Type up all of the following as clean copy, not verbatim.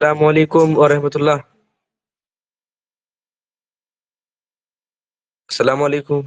السلام علیکم ورحمۃ اللہ. السلام علیکم.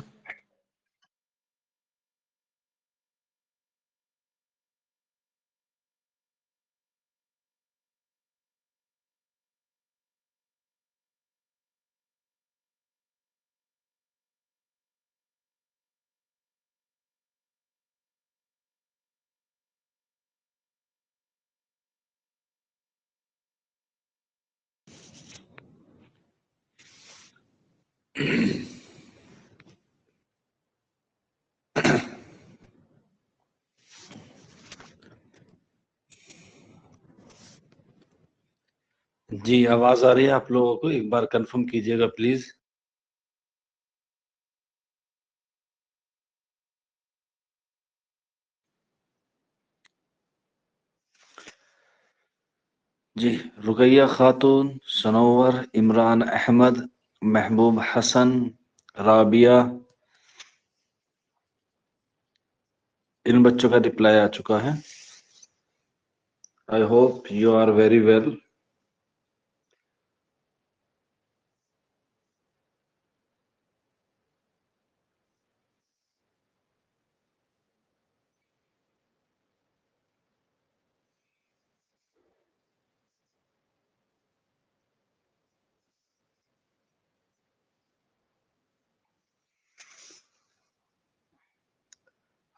جی آواز آ رہی ہے آپ لوگوں کو؟ ایک بار کنفرم کیجئے گا پلیز. جی رقیہ خاتون، سنور، عمران احمد، محبوب حسن، رابعہ، ان بچوں کا رپلائی آ چکا ہے. I hope you are very well.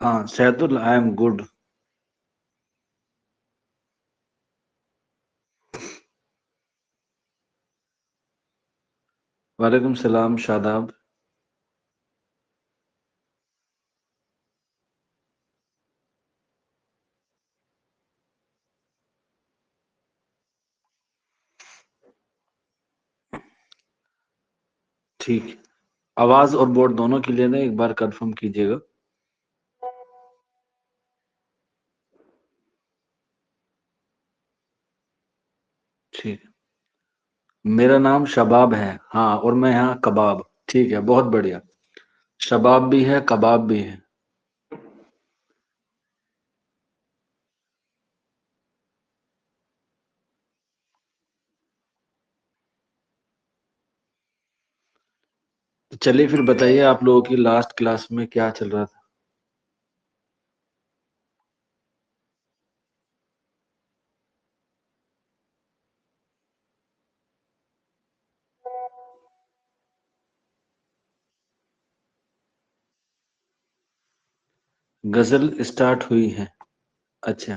ہاں شہد ال آئی ایم گڈ. وعلیکم السلام شاداب. ٹھیک ہے، آواز اور بورڈ دونوں کلیئر ہے؟ ایک بار کنفرم کیجئے گا. ٹھیک ہے، میرا نام شباب ہے. ہاں اور میں یہاں کباب. ٹھیک ہے، بہت بڑھیا. شباب بھی ہے، کباب بھی ہے. چلیے پھر بتائیے آپ لوگوں کی لاسٹ کلاس میں کیا چل رہا تھا؟ غزل اسٹارٹ ہوئی ہے؟ اچھا،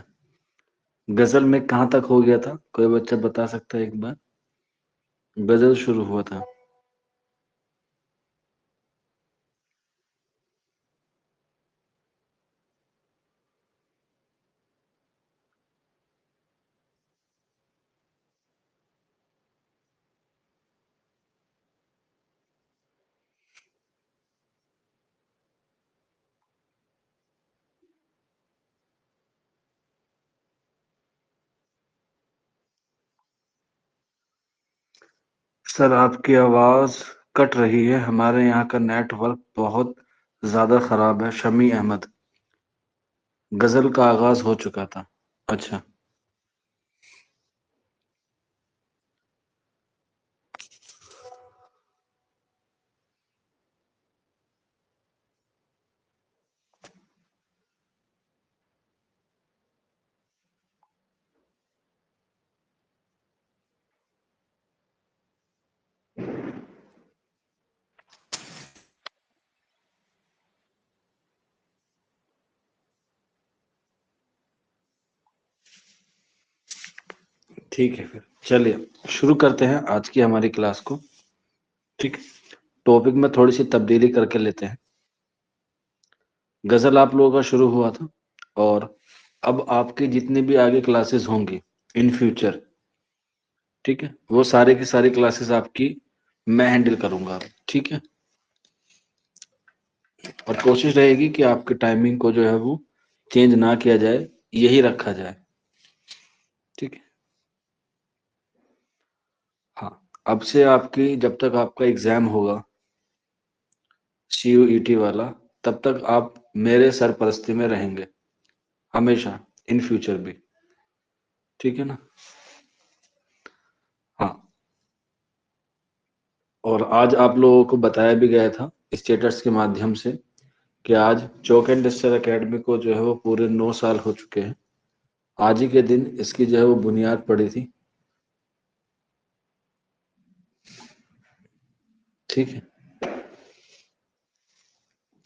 غزل میں کہاں تک ہو گیا تھا؟ کوئی بچہ بتا سکتا ہے ایک بار؟ غزل شروع ہوا تھا. سر آپ کی آواز کٹ رہی ہے، ہمارے یہاں کا نیٹ ورک بہت زیادہ خراب ہے. شمی احمد، غزل کا آغاز ہو چکا تھا. اچھا ٹھیک ہے، پھر چلیے شروع کرتے ہیں آج کی ہماری کلاس کو. ٹھیک، ٹاپک میں تھوڑی سی تبدیلی کر کے لیتے ہیں. غزل آپ لوگوں کا شروع ہوا تھا، اور اب آپ کی جتنی بھی آگے کلاسز ہوں گی ان فیوچر، ٹھیک ہے، وہ سارے کی ساری کلاسز آپ کی میں ہینڈل کروں گا. ٹھیک ہے، اور کوشش رہے گی کہ آپ کے ٹائمنگ کو جو ہے وہ چینج نہ کیا جائے، یہی رکھا جائے. ٹھیک ہے، ہاں اب سے آپ کی جب تک آپ کا ایگزام ہوگا CUET والا، تب تک آپ میرے سرپرستی میں رہیں گے ہمیشہ، ان فیوچر بھی. ٹھیک ہے نا؟ اور آج آپ لوگوں کو بتایا بھی گیا تھا اسٹیٹس کے مادھیم سے کہ آج چوک اینڈ ڈسٹر اکیڈمی کو جو ہے وہ پورے 9 سال ہو چکے ہیں. آج ہی کے دن اس کی جو ہے وہ بنیاد پڑی تھی. ٹھیک ہے.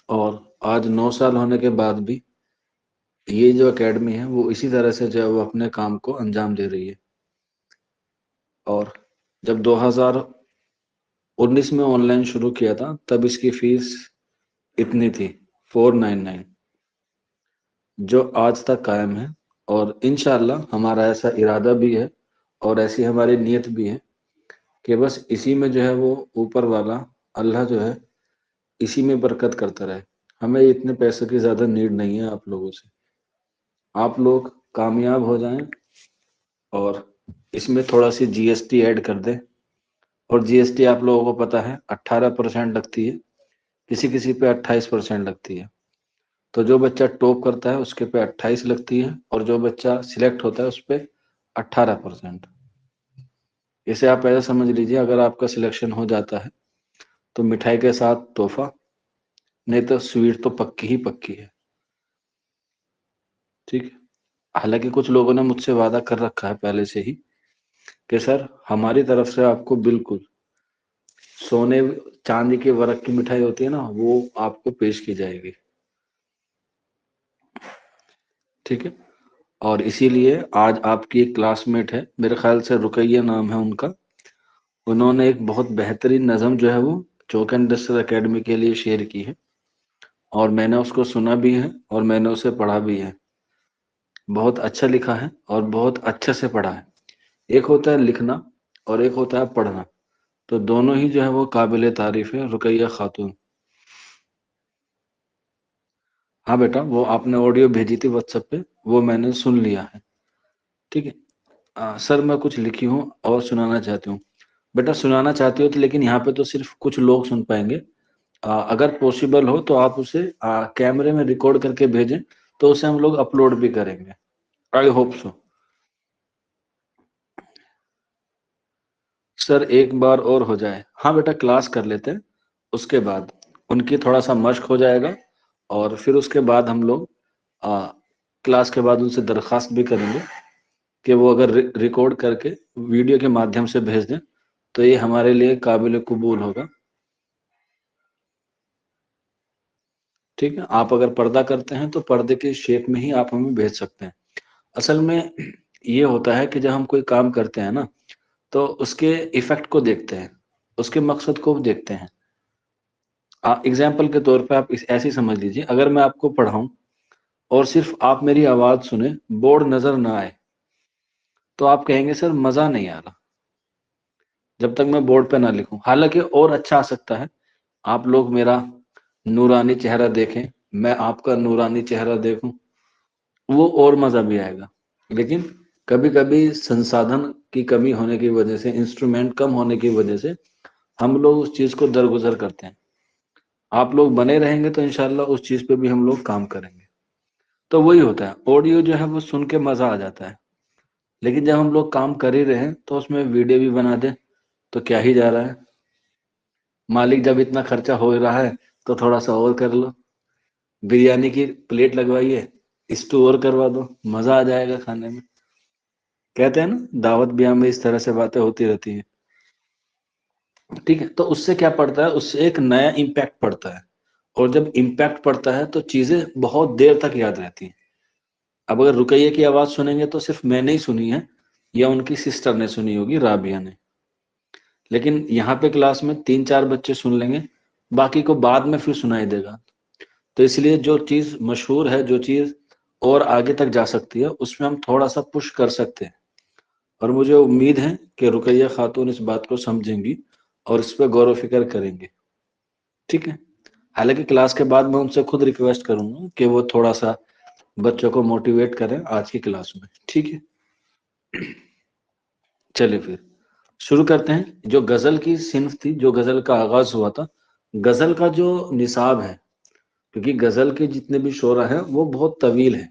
اور آج 9 سال ہونے کے بعد بھی یہ جو اکیڈمی ہے وہ اسی طرح سے جو ہے وہ اپنے کام کو انجام دے رہی ہے. اور جب 2019 میں آن لائن شروع کیا تھا تب اس کی فیس اتنی تھی 499 جو آج تک قائم ہے. اور انشاءاللہ ہمارا ایسا ارادہ بھی ہے اور ایسی ہماری نیت بھی ہے کہ بس اسی میں جو ہے وہ اوپر والا اللہ جو ہے اسی میں برکت کرتا رہے. ہمیں اتنے پیسے کی زیادہ نیڈ نہیں ہے آپ لوگوں سے. آپ لوگ کامیاب ہو جائیں اور اس میں تھوڑا سی جی ایس ٹی ایڈ کر دیں. اور جی ایس ٹی آپ لوگوں کو پتا ہے 18% لگتی ہے, کسی کسی پہ 28% لگتی ہے. تو جو بچہ ٹاپ کرتا ہے اس کے پہ 28 لگتی ہے اور جو بچہ سلیکٹ ہوتا ہے اس پہ 18%. اسے آپ ایسا سمجھ لیجئے اگر آپ کا سلیکشن ہو جاتا ہے تو مٹھائی کے ساتھ تحفہ, نہیں تو سویٹ تو پکی ہی پکی ہے. ٹھیک ہے. حالانکہ کچھ لوگوں نے مجھ سے وعدہ کر رکھا ہے پہلے سے ہی کہ سر ہماری طرف سے آپ کو بالکل سونے چاندی کے ورق کی مٹھائی ہوتی ہے نا وہ آپ کو پیش کی جائے گی. ٹھیک ہے. اور اسی لیے آج آپ کی ایک کلاس میٹ ہے, میرے خیال سے رقیہ نام ہے ان کا, انہوں نے ایک بہت بہترین نظم جو ہے وہ چوک اینڈ ڈسٹر اکیڈمی کے لیے شیئر کی ہے اور میں نے اس کو سنا بھی ہے اور میں نے اسے پڑھا بھی ہے. بہت اچھا لکھا ہے اور بہت اچھے سے پڑھا ہے. ایک ہوتا ہے لکھنا اور ایک ہوتا ہے پڑھنا, تو دونوں ہی جو ہے وہ قابل تعریف ہے. رقیہ خاتون, ہاں بیٹا وہ آپ نے آڈیو بھیجی تھی واٹس ایپ پہ, وہ میں نے سن لیا ہے. ٹھیک ہے. سر میں کچھ لکھی ہوں اور سنانا چاہتی ہوں. بیٹا سنانا چاہتی ہو تو لیکن یہاں پہ تو صرف کچھ لوگ سن پائیں گے. اگر پاسبل ہو تو آپ اسے کیمرے میں ریکارڈ کر کے بھیجیں تو اسے ہم لوگ اپلوڈ بھی کریں گے. I hope so. سر ایک بار اور ہو جائے. ہاں بیٹا کلاس کر لیتے ہیں, اس کے بعد ان کی تھوڑا سا مشق ہو جائے گا اور پھر اس کے بعد ہم لوگ کلاس کے بعد ان سے درخواست بھی کریں گے کہ وہ اگر ریکارڈ کر کے ویڈیو کے مادھیم سے بھیج دیں تو یہ ہمارے لیے قابل قبول ہوگا. ٹھیک ہے. آپ اگر پردہ کرتے ہیں تو پردے کے شیپ میں ہی آپ ہمیں بھیج سکتے ہیں. اصل میں یہ ہوتا ہے کہ جب ہم کوئی کام کرتے ہیں نا تو اس کے ایفیکٹ کو دیکھتے ہیں, اس کے مقصد کو دیکھتے ہیں. اگزامپل کے طور پہ آپ ایسے سمجھ لیجئے اگر میں آپ کو پڑھاؤں اور صرف آپ میری آواز سنیں, بورڈ نظر نہ آئے, تو آپ کہیں گے سر مزہ نہیں آ رہا جب تک میں بورڈ پہ نہ لکھوں. حالانکہ اور اچھا آ سکتا ہے, آپ لوگ میرا نورانی چہرہ دیکھیں, میں آپ کا نورانی چہرہ دیکھوں, وہ اور مزہ بھی آئے گا. لیکن کبھی کبھی سنسادھن کی کمی ہونے کی وجہ سے, انسٹرومنٹ کم ہونے کی وجہ سے ہم لوگ اس چیز کو درگزر کرتے ہیں. آپ لوگ بنے رہیں گے تو انشاءاللہ اس چیز پہ بھی ہم لوگ کام کریں گے. تو وہی ہوتا ہے, آڈیو جو ہے وہ سن کے مزہ آ جاتا ہے, لیکن جب ہم لوگ کام کر ہی رہے ہیں تو اس میں ویڈیو بھی بنا دیں تو کیا ہی جا رہا ہے. مالک جب اتنا خرچہ ہو رہا ہے تو تھوڑا سا اور کر لو, بریانی کی پلیٹ لگوائیے, اسٹو اور کروا دو, مزہ آ جائے گا کھانے میں. کہتے ہیں نا دعوت بیاہ میں اس طرح سے باتیں ہوتی رہتی ہیں. ٹھیک ہے. تو اس سے کیا پڑتا ہے, اس سے ایک نیا امپیکٹ پڑتا ہے, اور جب امپیکٹ پڑتا ہے تو چیزیں بہت دیر تک یاد رہتی ہیں. اب اگر رقیہ کی آواز سنیں گے تو صرف میں نے ہی سنی ہے یا ان کی سسٹر نے سنی ہوگی, رابعہ نے, لیکن یہاں پہ کلاس میں 3-4 بچے سن لیں گے, باقی کو بعد میں پھر سنائی دے گا. تو اس لیے جو چیز مشہور ہے, جو چیز اور آگے تک جا سکتی ہے, اس میں ہم تھوڑا سا پش کر سکتے ہیں. اور مجھے امید ہے کہ رقیہ خاتون اس بات کو سمجھیں گی اور اس پہ غور و فکر کریں گے. ٹھیک ہے. حالانکہ کلاس کے بعد میں ان سے خود ریکویسٹ کروں گا کہ وہ تھوڑا سا بچوں کو موٹیویٹ کریں آج کی کلاس میں. ٹھیک ہے. چلے پھر شروع کرتے ہیں. جو غزل کی صنف تھی, جو غزل کا آغاز ہوا تھا, غزل کا جو نصاب ہے, کیونکہ غزل کے جتنے بھی شعرا ہیں وہ بہت طویل ہیں,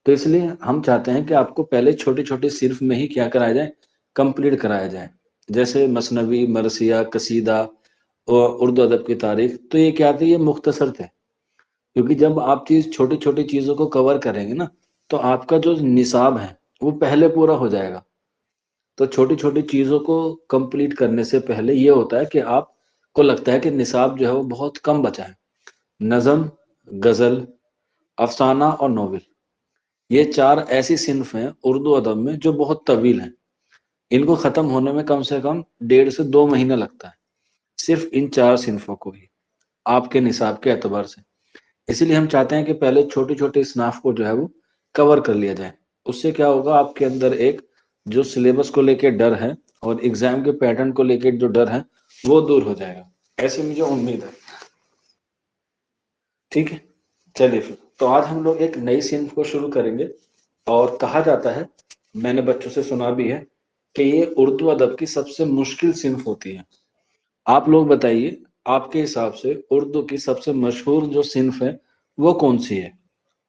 تو اس لیے ہم چاہتے ہیں کہ آپ کو پہلے چھوٹی چھوٹی صرف میں ہی کیا کرایا جائے, کمپلیٹ کرایا جائے. جیسے مثنوی، مرثیہ، قصیدہ اور اردو ادب کی تاریخ، تو یہ کیا تھے؟ یہ مختصر تھے، کیونکہ جب آپ چیز چھوٹی چھوٹی چیزوں کو کور کریں گے نا تو آپ کا جو نصاب ہے وہ پہلے پورا ہو جائے گا۔ تو چھوٹی چھوٹی چیزوں کو کمپلیٹ کرنے سے پہلے یہ ہوتا ہے کہ آپ کو لگتا ہے کہ نصاب جو ہے وہ بہت کم بچا ہے۔ نظم، غزل، افسانہ اور ناول، یہ چار ایسی صنف ہیں اردو ادب میں جو بہت طویل ہیں۔ ان کو ختم ہونے میں کم سے کم 1.5 سے 2 مہینے لگتا ہے، صرف ان چار صنفوں کو ہی، آپ کے نصاب کے اعتبار سے۔ اسی لیے ہم چاہتے ہیں کہ پہلے چھوٹی چھوٹی اصناف کو جو ہے وہ کور کر لیا جائے۔ اس سے کیا ہوگا؟ آپ کے اندر ایک جو سلیبس کو لے کے ڈر ہے اور ایگزام کے پیٹرن کو لے کے جو ڈر ہے وہ دور ہو جائے گا، ایسی مجھے امید ہے۔ ٹھیک ہے، چلیے پھر تو آج ہم لوگ ایک نئی صنف کو شروع کریں گے، اور کہا جاتا ہے، میں نے بچوں سے سنا بھی ہے، کہ یہ اردو ادب کی سب سے مشکل صنف ہوتی ہے۔ آپ لوگ بتائیے، آپ کے حساب سے اردو کی سب سے مشہور جو صنف ہے وہ کون سی ہے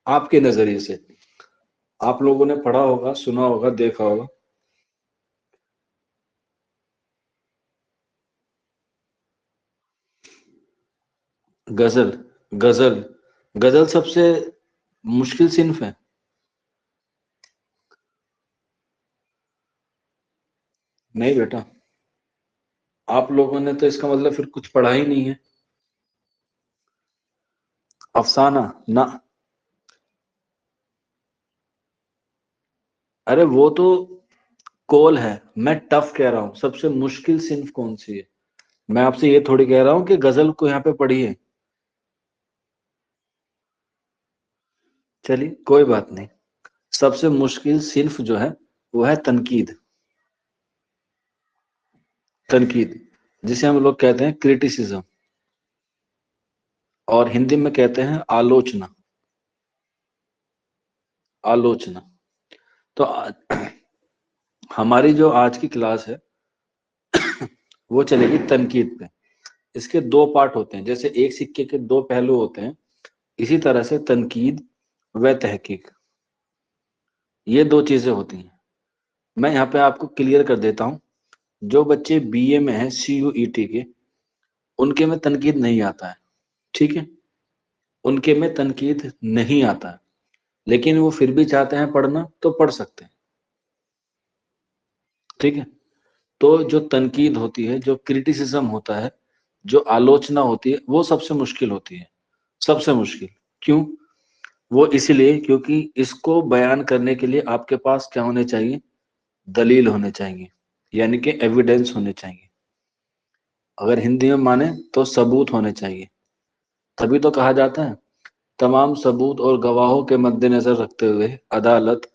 آپ کے نظریے سے؟ آپ لوگوں نے پڑھا ہوگا، سنا ہوگا، دیکھا ہوگا۔ غزل، غزل، غزل سب سے مشکل صنف ہے؟ نہیں بیٹا، آپ لوگوں نے تو اس کا مطلب پھر کچھ پڑھا ہی نہیں ہے۔ افسانہ نہ، ارے وہ تو کول ہے، میں ٹف کہہ رہا ہوں سب سے مشکل صنف کون سی ہے۔ میں آپ سے یہ تھوڑی کہہ رہا ہوں کہ غزل کو یہاں پہ پڑھیے۔ چلیے کوئی بات نہیں، سب سے مشکل صنف جو ہے وہ ہے تنقید، تنقید جسے ہم لوگ کہتے ہیں کریٹیسزم، اور ہندی میں کہتے ہیں آلوچنا، آلوچنا۔ تو ہماری جو آج کی کلاس ہے وہ چلے گی تنقید پہ۔ اس کے دو پارٹ ہوتے ہیں، جیسے ایک سکے کے دو پہلو ہوتے ہیں، اسی طرح سے تنقید و تحقیق، یہ دو چیزیں ہوتی ہیں۔ میں یہاں پہ آپ کو کلیئر کر دیتا ہوں، جو بچے بی اے میں ہیں CUET کے، ان کے میں تنقید نہیں آتا ہے، ٹھیک ہے، ان کے میں تنقید نہیں آتا ہے، لیکن وہ پھر بھی چاہتے ہیں پڑھنا تو پڑھ سکتے ہیں، ٹھیک ہے۔ تو جو تنقید ہوتی ہے، جو کریٹیسزم ہوتا ہے، جو آلوچنا ہوتی ہے، وہ سب سے مشکل ہوتی ہے، سب سے مشکل۔ کیوں؟ وہ اس لیے کیونکہ اس کو بیان کرنے کے لیے آپ کے پاس کیا ہونے چاہیے؟ دلیل ہونے چاہیے، یعنی کہ ایویڈنس ہونے چاہیے۔ اگر ہندی میں مانے تو ثبوت ہونے چاہیے، تبھی تو کہا جاتا ہے تمام ثبوت اور گواہوں کے مد نظر رکھتے ہوئے عدالت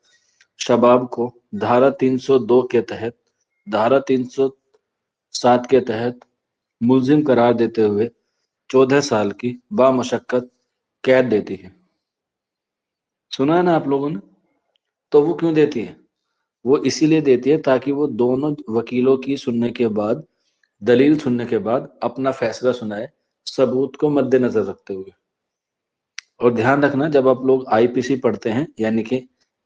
شباب کو دھارا 302 کے تحت، دھارا 307 کے تحت ملزم قرار دیتے ہوئے 14 سال کی بامشقت قید دیتی ہے۔ سنا ہے نا آپ لوگوں نے؟ تو وہ کیوں دیتی ہے؟ وہ اسی لیے دیتی ہے تاکہ وہ دونوں وکیلوں کی سننے کے بعد، دلیل سننے کے بعد اپنا فیصلہ سنائے، ثبوت کو مد نظر رکھتے ہوئے۔ اور دھیان رکھنا، جب آپ لوگ IPC پڑھتے ہیں، یعنی کہ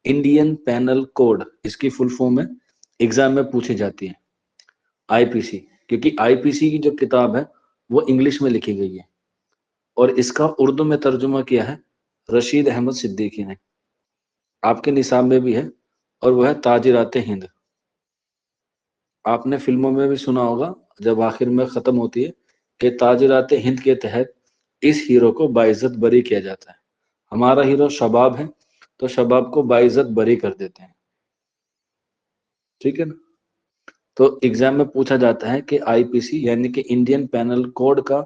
انڈین پینل کوڈ، اس کی فل فارم ہے، ایگزام میں پوچھی جاتی ہے IPC، کیونکہ IPC کی جو کتاب ہے وہ انگلش میں لکھی گئی ہے، اور اس کا اردو میں ترجمہ کیا ہے رشید احمد صدیقی نے، آپ کے نصاب میں بھی ہے، اور وہ ہے تاجرات ہند۔ آپ نے فلموں میں بھی سنا ہوگا جب آخر میں ختم ہوتی ہے کہ تاجرات ہند کے تحت اس ہیرو کو باعزت بری کیا جاتا ہے۔ ہمارا ہیرو شباب ہے، تو شباب کو باعزت بری کر دیتے ہیں، ٹھیک ہے نا۔ تو ایگزام میں پوچھا جاتا ہے کہ IPC یعنی کہ انڈین پینل کوڈ کا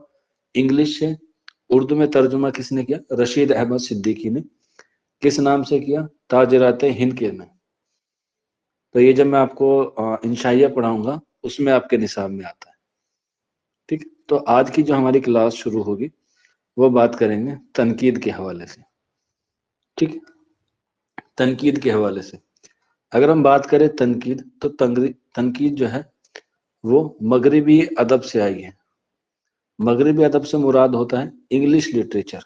انگلش سے اردو میں ترجمہ کس نے کیا؟ رشید احمد صدیقی نے۔ کس نام سے کیا؟ تاجرات ہند کے میں۔ تو یہ جب میں آپ کو انشائیہ پڑھاؤں گا اس میں آپ کے نصاب میں آتا ہے، ٹھیک۔ تو آج کی جو ہماری کلاس شروع ہوگی وہ بات کریں گے تنقید کے حوالے سے، ٹھیک۔ تنقید کے حوالے سے اگر ہم بات کریں تنقید، تو تنقید جو ہے وہ مغربی ادب سے آئی ہے۔ مغربی ادب سے مراد ہوتا ہے انگلش لٹریچر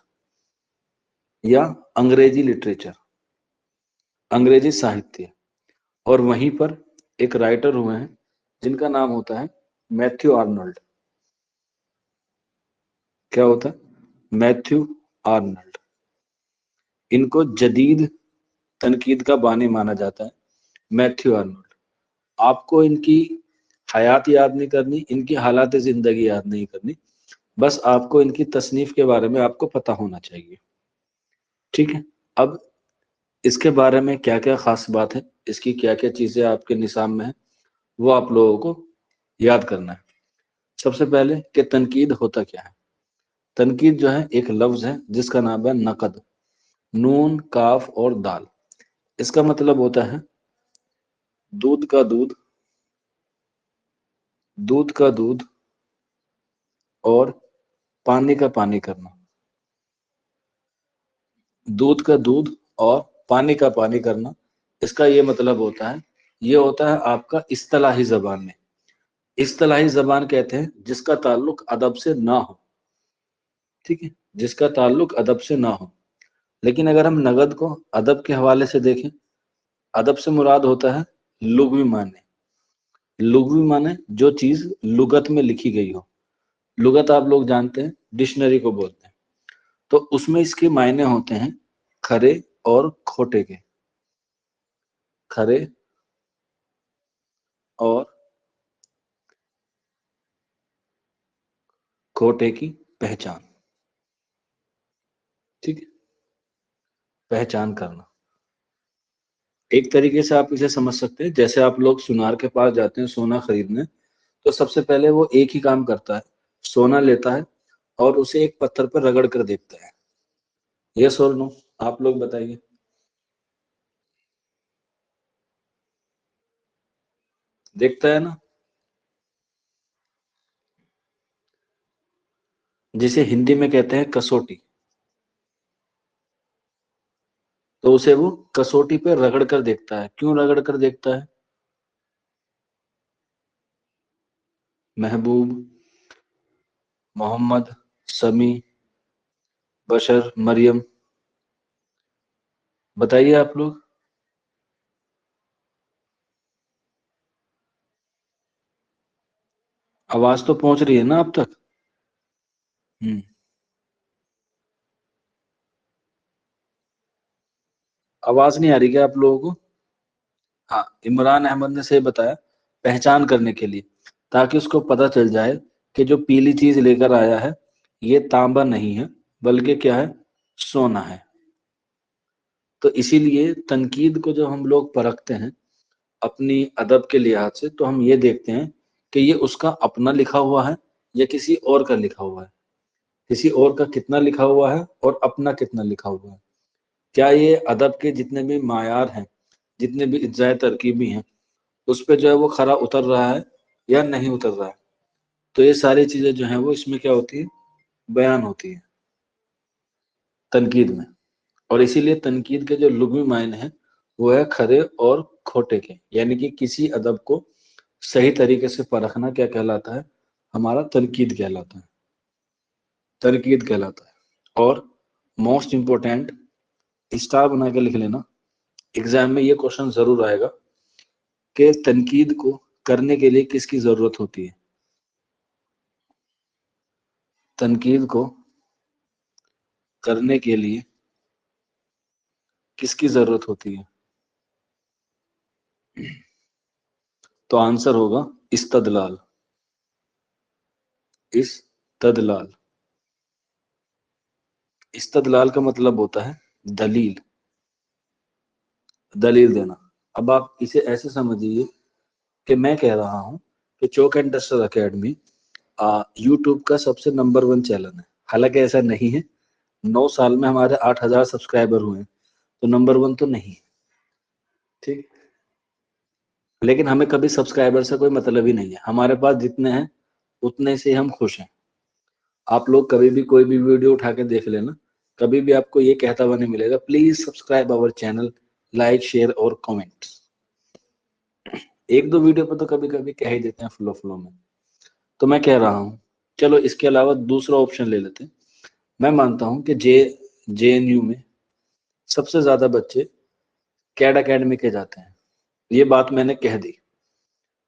یا انگریزی لٹریچر، انگریزی ساہتیہ، اور وہیں پر ایک رائٹر ہوئے ہیں جن کا نام ہوتا ہے میتھیو آرنولڈ. کیا ہوتا ہے؟ Matthew Arnold. ان کو جدید تنقید کا بانی مانا جاتا ہے، میتھیو آرنولڈ. آپ کو ان کی حیات یاد نہیں کرنی، ان کی حالات زندگی یاد نہیں کرنی، بس آپ کو ان کی تصنیف کے بارے میں آپ کو پتہ ہونا چاہیے. ٹھیک ہے. اب اس کے بارے میں کیا کیا خاص بات ہے، اس کی کیا کیا چیزیں آپ کے نصاب میں ہیں، وہ آپ لوگوں کو یاد کرنا ہے. سب سے پہلے کہ تنقید ہوتا کیا ہے. تنقید جو ہے ایک لفظ ہے جس کا نام ہے نقد، نون کاف اور دال. اس کا مطلب ہوتا ہے دودھ کا دودھ، دودھ کا دودھ اور پانی کا پانی کرنا. دودھ کا دودھ اور پانی کا پانی کرنا، اس کا یہ مطلب ہوتا ہے، یہ ہوتا ہے آپ کا اصطلاحی زبان میں. اصطلاحی زبان کہتے ہیں جس کا تعلق ادب سے نہ ہو. ٹھیک ہے، جس کا تعلق ادب سے نہ ہو. لیکن اگر ہم نقد کو ادب کے حوالے سے دیکھیں، ادب سے مراد ہوتا ہے لغوی معنی. لغوی معنی جو چیز لغت میں لکھی گئی ہو. لغت آپ لوگ جانتے ہیں ڈکشنری کو بولتے ہیں. تو اس میں اس کے معنی ہوتے ہیں کھرے اور کھوٹے کے. کھرے اور کھوٹے کی پہچان. ٹھیک ہے، پہچان کرنا. ایک طریقے سے آپ اسے سمجھ سکتے ہیں جیسے آپ لوگ سونار کے پاس جاتے ہیں سونا خریدنے، تو سب سے پہلے وہ ایک ہی کام کرتا ہے، سونا لیتا ہے اور اسے ایک پتھر پر رگڑ کر دیکھتا ہے. یس اور نو، آپ لوگ بتائیے. دیکھتا ہے نا، جسے ہندی میں کہتے ہیں کسوٹی. تو اسے وہ کسوٹی پہ رگڑ کر دیکھتا ہے. کیوں رگڑ کر دیکھتا ہے؟ محبوب، محمد، سمیع، بشر، مریم، بتائیے آپ لوگ. آواز تو پہنچ رہی ہے نا اب تک؟ ہوں. آواز نہیں آ رہی کیا آپ لوگوں کو؟ ہاں، عمران احمد نے سے بتایا پہچان کرنے کے لیے، تاکہ اس کو پتہ چل جائے کہ جو پیلی چیز لے کر آیا ہے یہ تانبا نہیں ہے بلکہ کیا ہے؟ سونا ہے. تو اسی لیے تنقید کو جو ہم لوگ پرکھتے ہیں اپنی ادب کے لحاظ سے، تو ہم یہ دیکھتے ہیں کہ یہ اس کا اپنا لکھا ہوا ہے یا کسی اور کا لکھا ہوا ہے. کسی اور کا کتنا لکھا ہوا ہے اور اپنا کتنا لکھا ہوا ہے. کیا یہ ادب کے جتنے بھی معیار ہیں، جتنے بھی اجزائے ترکیبی ہیں، اس پہ جو ہے وہ کھرا اتر رہا ہے یا نہیں اتر رہا ہے. تو یہ ساری چیزیں جو ہیں وہ اس میں کیا ہوتی ہے؟ بیان ہوتی ہے تنقید میں. اور اسی لیے تنقید کے جو لغوی معنی ہیں وہ ہے کھرے اور کھوٹے کے. یعنی کہ کسی ادب کو صحیح طریقے سے پرکھنا کیا کہلاتا ہے؟ ہمارا تنقید کہلاتا ہے. تنقید کہلاتا ہے. اور موسٹ امپورٹینٹ، اسٹار بنا کے لکھ لینا، ایگزام میں یہ کوشچن ضرور آئے گا کہ تنقید کو کرنے کے لیے کس کی ضرورت ہوتی ہے. تنقید کو کرنے کے لیے کس کی ضرورت ہوتی ہے؟ تو آنسر ہوگا استدلال. استدلال. استدلال کا مطلب ہوتا ہے دلیل، دلیل دینا. اب آپ اسے ایسے سمجھیے کہ میں کہہ رہا ہوں کہ چوک اینڈ ڈسٹر اکیڈمی یوٹیوب کا سب سے نمبر 1 چینل ہے. حالانکہ ایسا نہیں ہے، 9 سال میں ہمارے 8,000 سبسکرائبر ہوئے ہیں، تو نمبر 1 تو نہیں. ٹھیک، لیکن ہمیں کبھی سبسکرائبر سے کوئی مطلب ہی نہیں ہے. ہمارے پاس جتنے ہیں اتنے سے ہم خوش ہیں. آپ لوگ کبھی بھی کوئی بھی ویڈیو اٹھا کے دیکھ لینا، کبھی بھی آپ کو یہ کہتا ہوا نہیں ملے گا please subscribe our channel, like, share اور کامنٹ. ایک دو ویڈیو پہ تو کبھی کبھی کہہ ہی دیتے ہیں فلو میں. تو میں کہہ رہا ہوں چلو اس کے علاوہ دوسرا آپشن لے لیتے ہیں. میں مانتا ہوں کہ جے این یو میں سب سے زیادہ بچے کیڈ اکیڈمی کے جاتے ہیں. یہ بات میں نے کہہ دی.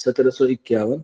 1751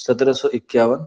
1751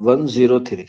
103।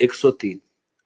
103,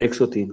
103।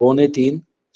3.25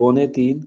3.25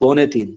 3.25।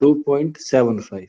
2.75,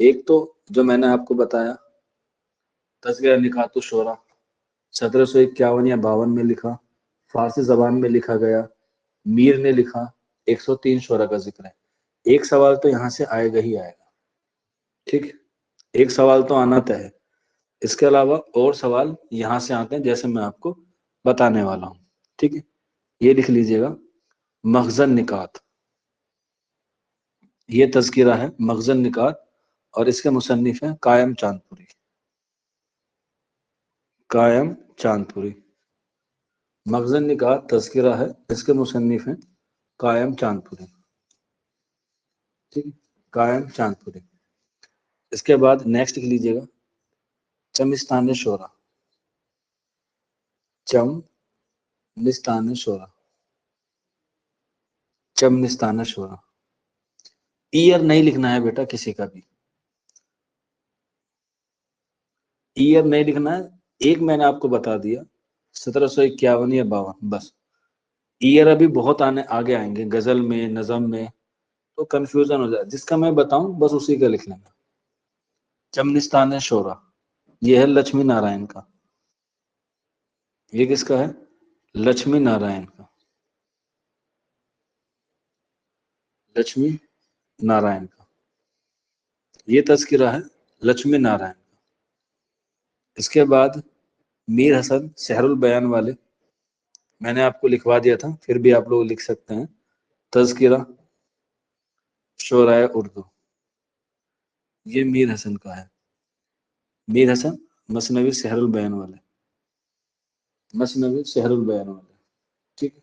ایک تو جو میں نے آپ کو بتایا تذکرہ نکات الشورا 1751 یا 52 میں لکھا، فارسی زبان میں لکھا گیا، میر نے لکھا، 103 شعرا کا ذکر ہے۔ ایک سوال تو یہاں سے آئے گا ہی آئے گا، ٹھیک ہے، ایک سوال تو آنا طے ہے۔ اس کے علاوہ اور سوال یہاں سے آتے ہیں جیسے میں آپ کو بتانے والا ہوں، ٹھیک ہے۔ یہ لکھ لیجئے گا، مخزن نکات، یہ تذکرہ ہے مخزن نکات، اور اس کے مصنف ہیں قائم چاند پوری، قائم چاند پوری۔ مخزن نکات تذکرہ ہے، اس کے مصنف ہیں قائم چاند پوری، ٹھیک ہے، قائم چاند پوری۔ اس کے بعد نیکسٹ لکھ لیجئے گا، چمستان شورا، چمستان شورا، چمستان شورا۔ ایئر نہیں لکھنا ہے بیٹا کسی کا بھی، ایئر نہیں لکھنا ہے۔ ایک میں نے آپ کو بتا دیا 1751 یا 52، بس۔ ایئر ابھی بہت آگے آئیں گے، غزل میں، نظم میں، تو کنفیوژن ہو جائے۔ جس کا میں بتاؤں بس اسی کا لکھ لینا۔ چمنستان شورا یہ ہے لکشمی نارائن کا، یہ کس کا ہے؟ لکشمی نارائن کا، لکشمی نارائن کا، یہ تذکرہ ہے لکشمی نارائن کا۔ اس کے بعد میر حسن سحر البیان والے، میں نے آپ کو لکھوا دیا تھا، پھر بھی آپ لوگ لکھ سکتے ہیں، تذکرہ شعرائے اردو، یہ میر حسن کا ہے۔ میر حسن مثنوی سحر البیان والے، مثنوی سحر البیان والے، ٹھیک ہے۔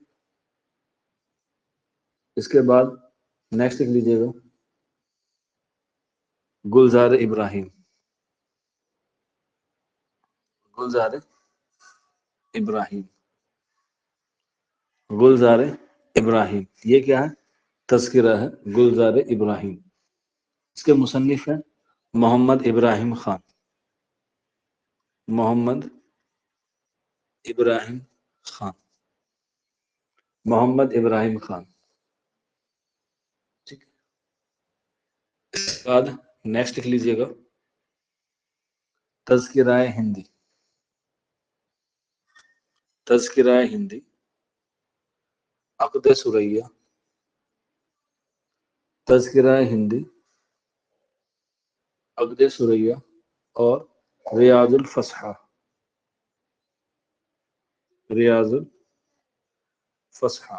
اس کے بعد نیکسٹ لکھ لیجئے گا، گلزار ابراہیم، گلزار ابراہیم، گلزار ابراہیم، یہ کیا ہے؟ تذکرہ ہے گلزار ابراہیم۔ اس کے مصنف ہیں محمد ابراہیم خان، محمد ابراہیم خان، محمد ابراہیم خان، ٹھیک ہے۔ اس کے بعد نیکسٹ لکھ لیجئے گا، تذکرہ ہندی، تذکرہ ہندی، عقد سریہ، تذکرہ ہندی، عقد سریہ، اور ریاض الفصحى، ریاض الفصحى،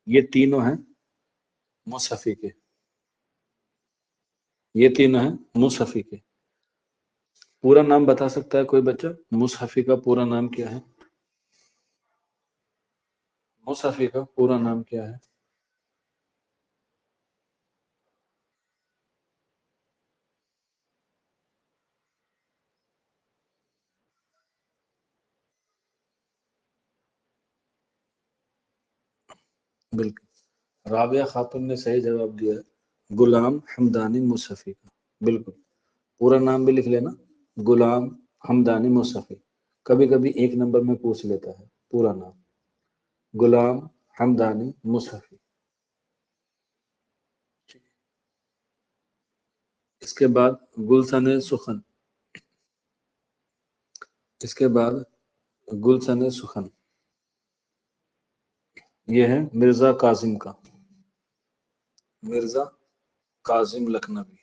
یہ تینوں ہیں مصحفی کے، یہ تینوں ہیں مصحفی کے۔ پورا نام بتا سکتا ہے کوئی بچہ؟ مصحفی کا پورا نام کیا ہے؟ مصحفی کا پورا نام کیا ہے؟ بالکل، رابعہ خاتون نے صحیح جواب دیا ہے، غلام حمدانی مصحفی کا، بالکل۔ پورا نام بھی لکھ لینا، غلام حمدانی مصحفی۔ کبھی کبھی ایک نمبر میں پوچھ لیتا ہے پورا نام، غلام حمدانی مصحفی۔ اس کے بعد گلشن سخن، اس کے بعد گلشن سخن، یہ ہے مرزا کاظم کا، مرزا کاظم لکھنوی،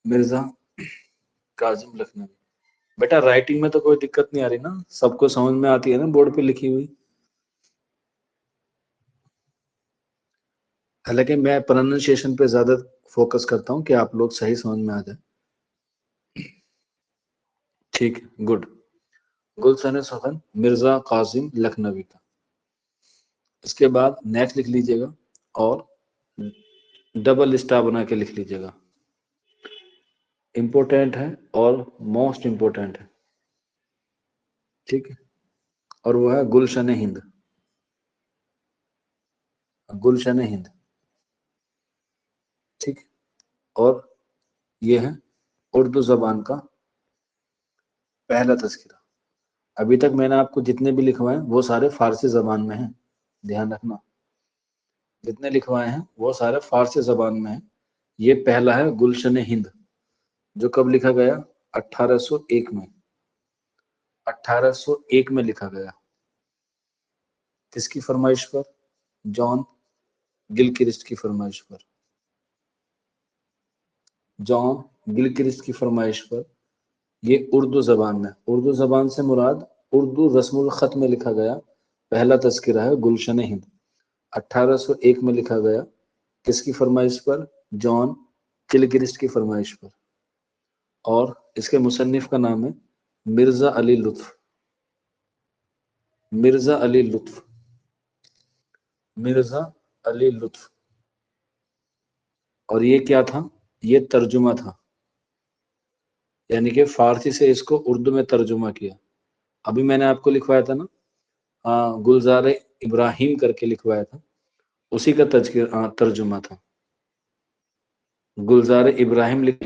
مرزا کاظم لکھنوی۔ بیٹا رائٹنگ میں تو کوئی دقت نہیں آ رہی نا؟ سب کو سمجھ میں آتی ہے نا بورڈ پہ لکھی ہوئی؟ حالانکہ میں پروننسیشن پہ زیادہ فوکس کرتا ہوں کہ آپ لوگ صحیح سمجھ میں آ جائے، ٹھیک ہے، گڈ۔ گلشن سخن مرزا قاسم لکھنوی کا۔ اس کے بعد نیکسٹ لکھ لیجئے گا، اور ڈبل اسٹار بنا کے لکھ لیجئے گا، امپورٹنٹ ہے اور موسٹ امپورٹنٹ ہے، ٹھیک ہے۔ اور وہ ہے گلشن ہند، گلشن ہند، ٹھیک ہے۔ اور یہ ہے اردو زبان کا پہلا تذکرہ۔ ابھی تک میں نے آپ کو جتنے بھی لکھوائے ہیں وہ سارے فارسی زبان میں ہیں، دھیان رکھنا، جتنے لکھوائے ہیں وہ سارے فارسی زبان میں ہیں۔ یہ پہلا ہے گلشن ہند، جو کب لکھا گیا؟ 1801 میں، 1801 میں لکھا گیا۔ کس کی فرمائش پر؟ جان گلکرسٹ کی فرمائش پر، جان گلکرسٹ کی فرمائش پر۔ یہ اردو زبان میں، اردو زبان سے مراد اردو رسم الخط میں لکھا گیا پہلا تذکرہ ہے گلشن ہند، 1801 میں لکھا گیا۔ کس کی فرمائش پر؟ جان گلکرسٹ کی فرمائش پر۔ اور اس کے مصنف کا نام ہے مرزا علی لطف، مرزا علی لطف، مرزا علی لطف۔ اور یہ کیا تھا؟ یہ ترجمہ تھا، یعنی کہ فارسی سے اس کو اردو میں ترجمہ کیا۔ ابھی میں نے آپ کو لکھوایا تھا نا، گلزار ابراہیم کر کے لکھوایا تھا، اسی کا ترجمہ تھا، گلزار ابراہیم لکھا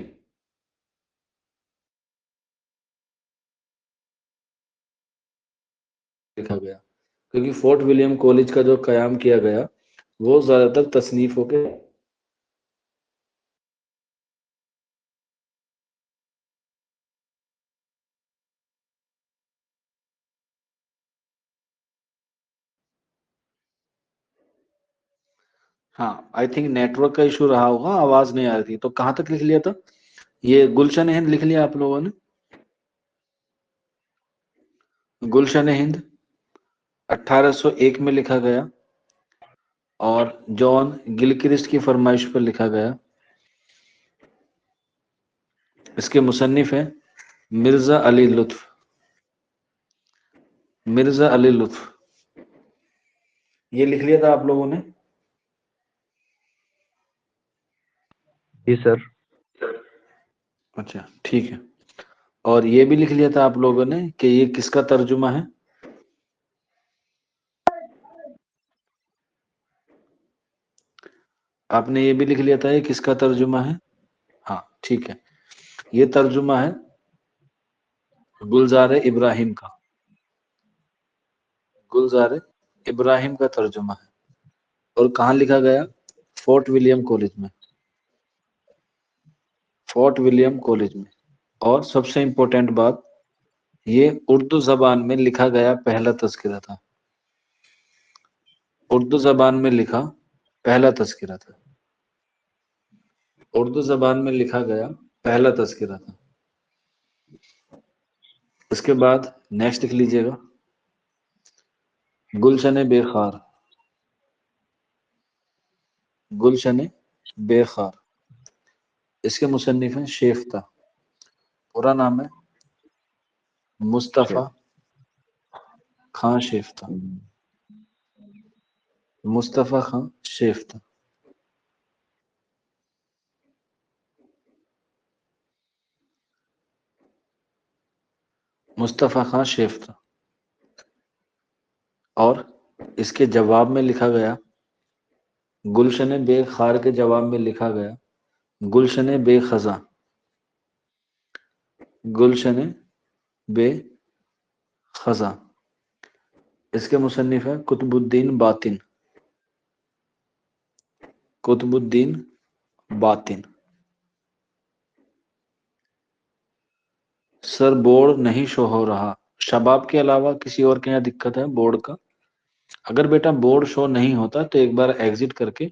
گیا، کیونکہ فورٹ ولیم کالج کا جو قیام کیا گیا وہ زیادہ تر تصنیفوں کے ہاں آئی تھنک نیٹ ورک کا ایشو رہا ہوگا، آواز نہیں آ رہی تھی۔ تو کہاں تک لکھ لیا تھا؟ یہ گلشن ہند لکھ لیا آپ لوگوں نے؟ گلشن ہند 1801 میں لکھا گیا، اور جان گلکرسٹ کی فرمائش پر لکھا گیا۔ اس کے مصنف ہیں مرزا علی لطف، مرزا علی لطف۔ یہ لکھ لیا تھا آپ لوگوں نے؟ جی سر۔ اچھا ٹھیک ہے۔ اور یہ بھی لکھ لیا تھا آپ لوگوں نے کہ یہ کس کا ترجمہ ہے؟ آپ نے یہ بھی لکھ لیا تھا یہ کس کا ترجمہ ہے؟ ہاں ٹھیک ہے، یہ ترجمہ ہے گلزار ابراہیم کا، گلزار ابراہیم کا ترجمہ ہے۔ اور کہاں لکھا گیا؟ فورٹ ولیم کالج میں، فورٹ ولیم کالج میں۔ اور سب سے امپورٹنٹ بات، یہ اردو زبان میں لکھا گیا پہلا تذکرہ تھا، اردو زبان میں لکھا پہلا تذکرہ تھا، اردو زبان میں لکھا گیا پہلا تذکرہ تھا۔ اس کے بعد نیکسٹ لکھ لیجئے گا، گلشن بے خار، گلشن بے خار۔ اس کے مصنف ہیں شیفتہ، پورا نام ہے مصطفیٰ خان شیفتہ، مصطفیٰ خان شیفتہ۔ مصطفیٰ خان شیفتہ۔ اور اس کے جواب میں لکھا گیا، گلشن بے خار کے جواب میں لکھا گیا گلشن بے خزاں، گلشن بے خزاں۔ اس کے مصنف ہے قطب الدین باطن، قطب الدین باطن۔ سر بورڈ نہیں شو ہو رہا، شباب کے علاوہ کسی اور کے یہاں دقت ہے بورڈ کا؟ اگر بیٹا بورڈ شو نہیں ہوتا تو ایک بار ایگزٹ کر کے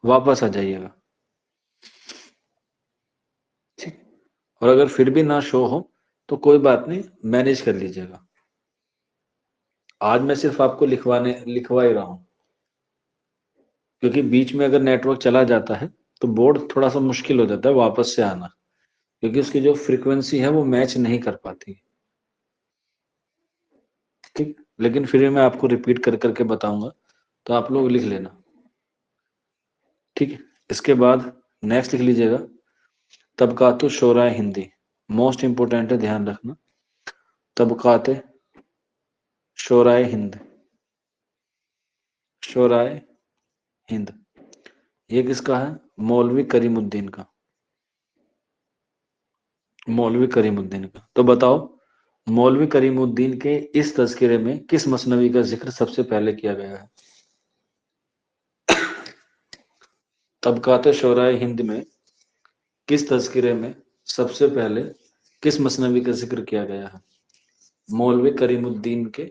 واپس آ جائیے گا، ٹھیک؟ اور اگر پھر بھی نہ شو ہو تو کوئی بات نہیں، مینیج کر لیجیے گا۔ آج میں صرف آپ کو لکھوا ہی رہا ہوں، کیونکہ بیچ میں اگر نیٹ ورک چلا جاتا ہے تو بورڈ تھوڑا سا مشکل ہو جاتا ہے واپس سے آنا، کیونکہ اس کی جو فریکوینسی ہے وہ میچ نہیں کر پاتی، ٹھیک؟ لیکن پھر میں آپ کو ریپیٹ کر کر کے بتاؤں گا، تو آپ لوگ لکھ لینا، ٹھیک ہے؟ اس کے بعد نیکسٹ لکھ لیجیے گا طبقات الشورائے ہندی، موسٹ امپورٹنٹ ہے، دھیان رکھنا، طبقات شورائے ہند، شورائے ہند۔ یہ کس کا ہے؟ مولوی کریم الدین کا، مولوی کریم الدین کا۔ تو بتاؤ مولوی کریم الدین کے اس تذکرے میں کس مثنوی کا ذکر سب سے پہلے کیا گیا ہے؟ طبقات شورائے ہند میں کس تذکرے میں سب سے پہلے کس مثنوی کا ذکر کیا گیا ہے؟ مولوی کریم الدین کے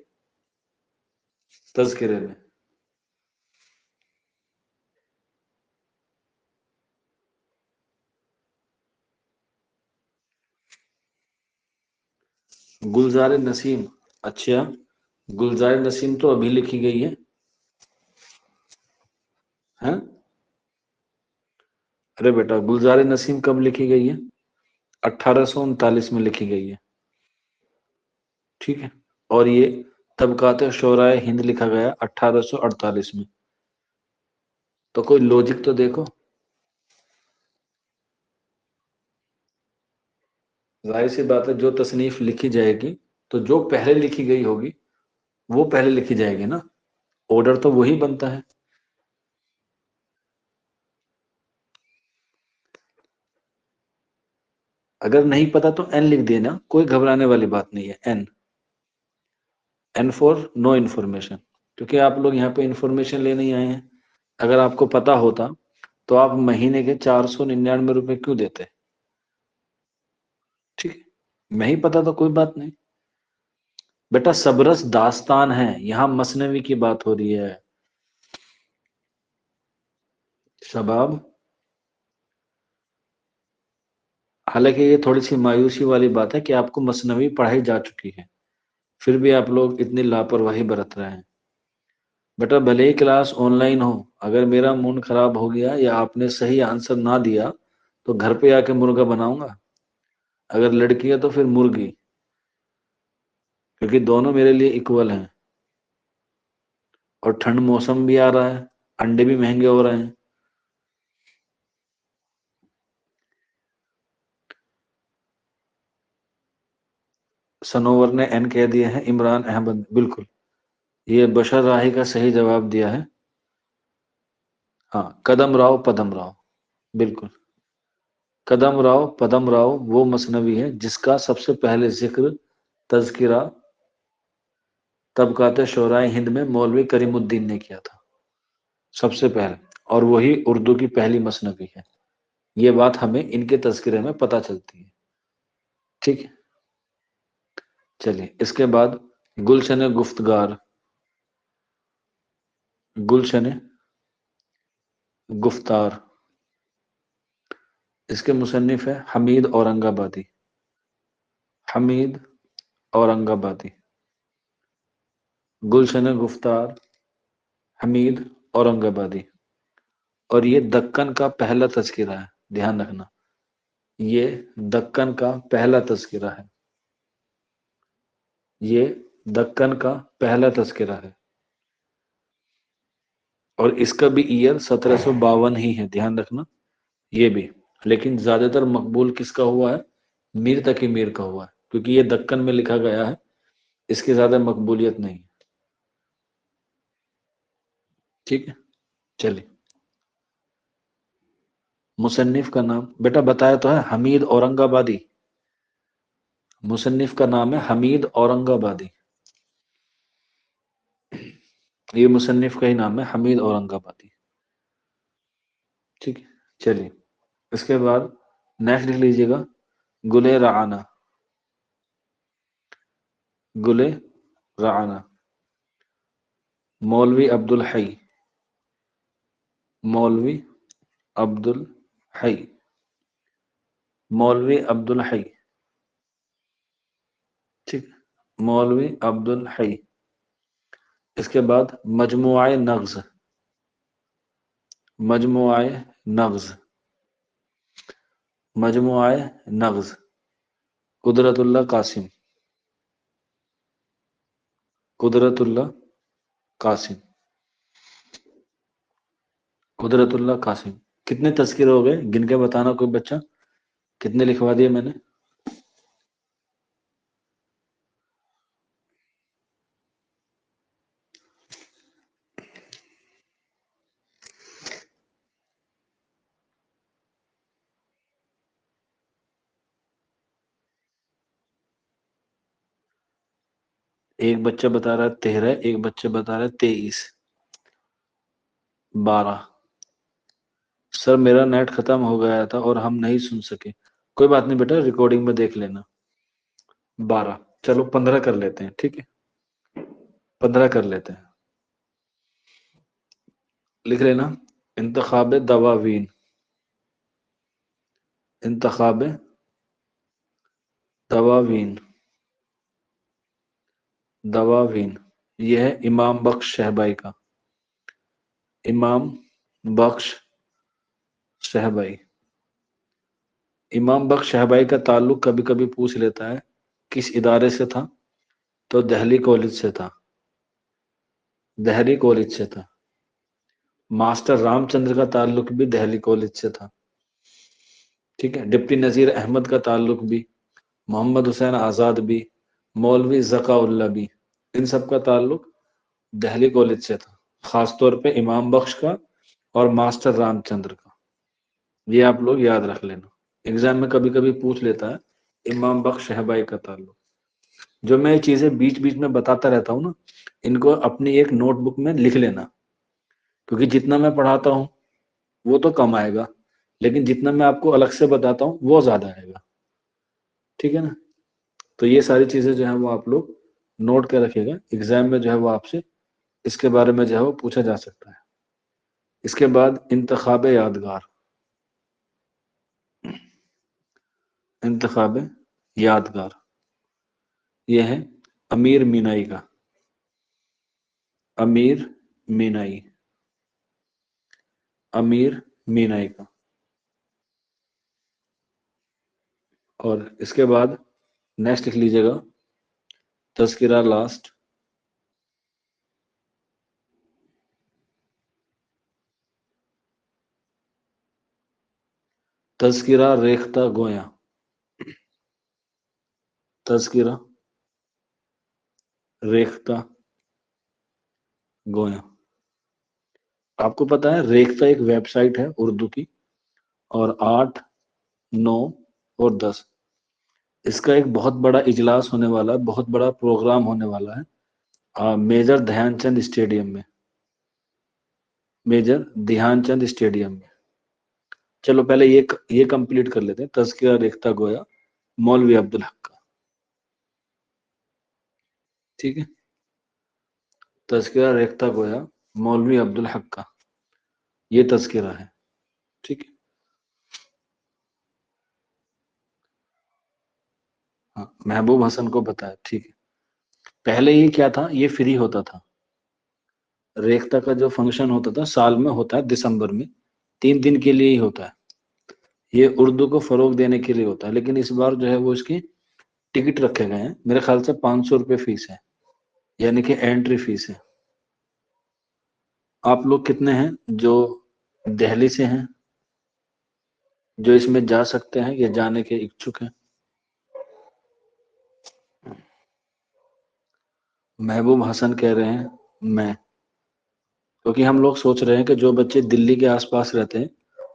تذکرے میں۔ گلزار نسیم، اچھا گلزار نسیم تو ابھی لکھی گئی ہے ہاں؟ ارے بیٹا گلزار نسیم کب لکھی گئی ہے؟ 1839 میں لکھی گئی ہے، ٹھیک ہے، اور یہ طبقات شورائے ہند لکھا گیا 1848 میں۔ تو کوئی لوجک تو دیکھو، ظاہر سی بات ہے جو تصنیف لکھی جائے گی تو جو پہلے لکھی گئی ہوگی وہ پہلے لکھی جائے گی نا، آرڈر تو وہی بنتا ہے۔ اگر نہیں پتا تو این لکھ دینا، کوئی گھبرانے والی بات نہیں ہے، این فور نو انفارمیشن، کیونکہ آپ لوگ یہاں پہ انفارمیشن لینے ہی آئے ہیں۔ اگر آپ کو پتا ہوتا تو آپ مہینے کے 499 روپے کیوں دیتے؟ ٹھیک ہے، نہیں پتا تو کوئی بات نہیں بیٹا، صبرس داستان ہے، یہاں مثنوی کی بات ہو رہی ہے شباب۔ حالانکہ یہ تھوڑی سی مایوسی والی بات ہے کہ آپ کو مثنوی پڑھائی جا چکی ہے، پھر بھی آپ لوگ اتنی لاپرواہی برت رہے ہیں۔ بیٹا بھلے ہی کلاس آن لائن ہو، اگر میرا موڈ خراب ہو گیا یا آپ نے صحیح آنسر نہ دیا تو گھر پہ آ کے مرغا بناؤں گا، اگر لڑکی ہے تو پھر مرغی، کیونکہ دونوں میرے لیے ایکول ہیں، اور ٹھنڈ موسم بھی آ رہا ہے، انڈے بھی مہنگے ہو رہے ہیں۔ سنوور نے این کہہ دیا ہے، عمران احمد بالکل، یہ بشر راہی کا صحیح جواب دیا ہے، ہاں قدم راؤ پدم راؤ، بالکل قدم راؤ پدم راؤ وہ مثنوی ہے جس کا سب سے پہلے ذکر تذکرہ طبقات شورائے ہند میں مولوی کریم الدین نے کیا تھا سب سے پہلے، اور وہی اردو کی پہلی مثنوی ہے۔ یہ بات ہمیں ان کے تذکرے میں پتہ چلتی ہے، ٹھیک ہے۔ چلیے اس کے بعد گلشن گفتگار، گلشن گفتار، اس کے مصنف ہے حمید اورنگ آبادی، حمید اورنگ آبادی، گلشن گفتار حمید اورنگ آبادی، اور یہ دکن کا پہلا تذکرہ ہے، دھیان رکھنا، یہ دکن کا پہلا تذکرہ ہے، یہ دکن کا پہلا تذکرہ ہے، اور اس کا بھی ایئر 1752 ہی ہے، دھیان رکھنا یہ بھی، لیکن زیادہ تر مقبول کس کا ہوا ہے؟ میر تقی میر کا ہوا ہے، کیونکہ یہ دکن میں لکھا گیا ہے، اس کی زیادہ مقبولیت نہیں، ٹھیک ہے۔ چلیے مصنف کا نام بیٹا بتایا تو ہے، حمید اورنگ آبادی، مصنف کا نام ہے حمید اورنگ آبادی، یہ مصنف کا ہی نام ہے حمید اورنگ آبادی، ٹھیک ہے۔ چلیے اس کے بعد نیکسٹ لکھ لیجیے گا، گلے رعانہ، گلے رعانہ، مولوی عبد الحی، مولوی عبد الحی، مولوی عبد الحی، ٹھیک، مولوی عبد الحی۔ اس کے بعد مجموعہ نغز، مجموعہ نغز، مجموعہ نغز، قدرت اللہ قاسم، قدرت اللہ قاسم، قدرت اللہ قاسم۔ کتنے تذکرے ہو گئے گن کے بتانا کوئی بچہ، کتنے لکھوا دیے میں نے؟ ایک بچہ بتا رہا ہے 13، ایک بچہ بتا رہا ہے 23، 12، سر میرا نیٹ ختم ہو گیا تھا اور ہم نہیں سن سکے. کوئی بات نہیں بیٹا, ریکارڈنگ میں دیکھ لینا. 12. چلو 15 کر لیتے ہیں, ٹھیک ہے 15 کر لیتے ہیں. لکھ لینا. انتخاب دواوین. انتخاب دواوین. دواوین یہ ہے امام بخش شہبائی کا. امام بخش شہبائی. امام بخش شہبائی کا تعلق کبھی کبھی پوچھ لیتا ہے کس ادارے سے تھا, تو دہلی کالج سے تھا. دہلی کالج سے تھا. ماسٹر رام چندر کا تعلق بھی دہلی کالج سے تھا. ٹھیک ہے. ڈپٹی نذیر احمد کا تعلق بھی, محمد حسین آزاد بھی, مولوی ذکا اللہ بھی, ان سب کا تعلق دہلی کالج سے تھا. خاص طور پہ امام بخش کا اور ماسٹر رام چندر کا. یہ آپ لوگ یاد رکھ لینا, ایگزام میں کبھی کبھی پوچھ لیتا ہے امام بخش شہبائی کا تعلق. جو میں یہ چیزیں بیچ بیچ میں بتاتا رہتا ہوں نا, ان کو اپنی ایک نوٹ بک میں لکھ لینا, کیونکہ جتنا میں پڑھاتا ہوں وہ تو کم آئے گا, لیکن جتنا میں آپ کو الگ سے بتاتا ہوں وہ زیادہ آئے گا. ٹھیک ہے نا. تو یہ ساری چیزیں جو ہیں وہ آپ لوگ نوٹ کر رکھے گا, ایگزام میں جو ہے وہ آپ سے اس کے بارے میں جو ہے وہ پوچھا جا سکتا ہے. اس کے بعد انتخاب یادگار. انتخاب یادگار یہ ہے امیر مینائی کا. امیر مینائی. امیر مینائی کا. اور اس کے بعد نیکسٹ لکھ لیجیے گا تذکرہ لاسٹ. تذکرہ ریختہ گویا. تذکرہ ریختہ گویا. آپ کو پتا ہے ریختہ ایک ویب سائٹ ہے اردو کی, اور 8, 9 اور 10 اس کا ایک بہت بڑا اجلاس ہونے والا ہے, بہت بڑا پروگرام ہونے والا ہے میجر دھیان چند اسٹیڈیم میں. میجر دھیان چند اسٹیڈیم میں. چلو پہلے یہ کمپلیٹ کر لیتے ہیں. تذکرہ ریختہ گویا مولوی عبدالحق کا. ٹھیک ہے. تذکرہ ریختہ گویا مولوی عبدالحق کا یہ تذکرہ ہے. ٹھیک ہے. ہاں محبوب حسن کو بتایا. ٹھیک ہے. پہلے یہ کیا تھا, یہ فری ہوتا تھا. ریختہ کا جو فنکشن ہوتا تھا سال میں ہوتا ہے دسمبر میں, 3 دن کے لیے ہی ہوتا ہے. یہ اردو کو فروغ دینے کے لیے ہوتا ہے, لیکن اس بار جو ہے وہ اس کی ٹکٹ رکھے گئے ہیں. میرے خیال سے 500 روپے فیس ہے, یعنی کہ انٹری فیس ہے. آپ لوگ کتنے ہیں جو دہلی سے ہیں, جو اس میں جا سکتے ہیں یا جانے کے اچھک ہیں؟ محبوب حسن کہہ رہے ہیں میں, کیونکہ ہم لوگ سوچ رہے ہیں کہ جو بچے دلی کے آس پاس رہتے ہیں